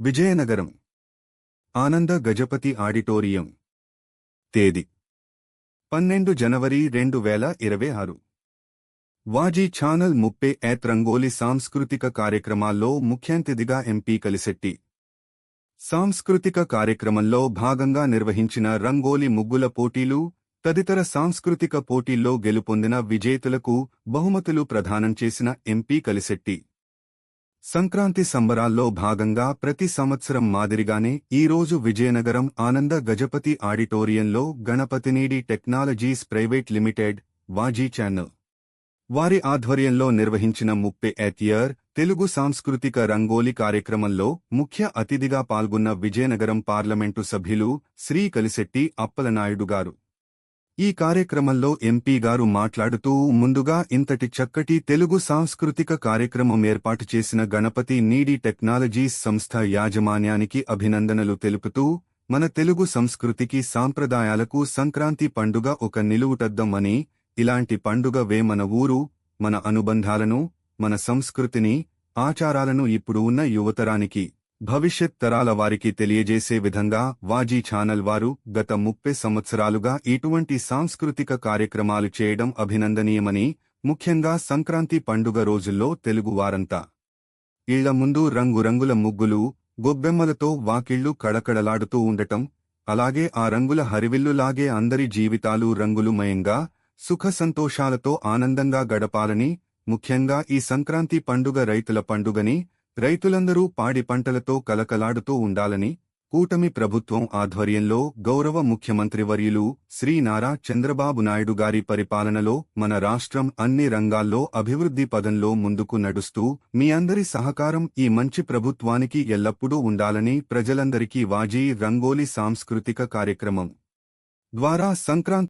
విజయనగరం ఆనంద గజపతి ఆడిటోరియం తేదీ 12 జనవరి 2026 వాజీ ఛానల్ 30 రంగోలి సాంస్కృతిక కార్యక్రమాల్లో ముఖ్యాంతిథిగా ఎంపీ కలిశెట్టి సాంస్కృతిక కార్యక్రమంలో భాగంగా నిర్వహించిన రంగోలి ముగ్గుల పోటీలు తదితర సాంస్కృతిక పోటీల్లో గెలుపొందిన విజేతలకు బహుమతులు ప్రదానం చేసిన ఎంపీ కలిశెట్టి సంక్రాంతి సంబరాల్లో భాగంగా ప్రతి సంవత్సరం మాదిరిగానే ఈరోజు విజయనగరం ఆనంద గజపతి ఆడిటోరియంలో గణపతినీడి టెక్నాలజీస్ ప్రైవేట్ లిమిటెడ్ వాజీ ఛానల్ వారి ఆధ్వర్యంలో నిర్వహించిన 30th తెలుగు సాంస్కృతిక రంగోలి కార్యక్రమంలో ముఖ్య అతిథిగా పాల్గొన్న విజయనగరం పార్లమెంటు సభ్యులు శ్రీ కలిశెట్టి అప్పలనాయుడు గారు ఈ కార్యక్రమంలో ఎంపీ గారు మాట్లాడుతూ ముందుగా ఇంతటి చక్కటి తెలుగు సాంస్కృతిక కార్యక్రమం ఏర్పాటు చేసిన గణపతి నీడి టెక్నాలజీస్ సంస్థ యాజమాన్యానికి అభినందనలు తెలుపుతూ మన తెలుగు సంస్కృతికి సాంప్రదాయాలకు సంక్రాంతి పండుగ ఒక నిలువుటద్దం అని ఇలాంటి పండుగవే మన ఊరు మన అనుబంధాలను మన సంస్కృతిని ఆచారాలను ఇప్పుడు ఉన్న యువతరానికి భవిష్యత్ తరాల వారికి తెలియజేసే విధంగా వాజీ ఛానల్ వారు గత 30 సంవత్సరాలుగా ఇటువంటి సాంస్కృతిక కార్యక్రమాలు చేయడం అభినందనీయమని ముఖ్యంగా సంక్రాంతి పండుగ రోజుల్లో తెలుగువారంతా ఇళ్ల ముందు రంగురంగుల ముగ్గులు గొబ్బెమ్మలతో వాకిళ్లు కళకళలాడుతూ ఉండటం అలాగే ఆ రంగుల హరివిల్లులాగే అందరి జీవితాలు రంగులుమయంగా సుఖ సంతోషాలతో ఆనందంగా గడపాలని ముఖ్యంగా ఈ సంక్రాంతి పండుగ రైతుల పండుగని రైతులందరూ పాడి పంటలతో కలకలాడుతూ ఉండాలని కూటమి ప్రభుత్వం ఆధ్వర్యంలో గౌరవ ముఖ్యమంత్రివర్యులు శ్రీ నారా చంద్రబాబు నాయుడు గారి పరిపాలనలో మన రాష్ట్రం అన్ని రంగాల్లో అభివృద్ధి పదంలో ముందుకు నడుస్తూ మీ అందరి సహకారం ఈ మంచి ప్రభుత్వానికి ఎల్లప్పుడూ ఉండాలని ప్రజలందరికీ వాజీ రంగోలి సాంస్కృతిక కార్యక్రమం ద్వారా సంక్రాంతి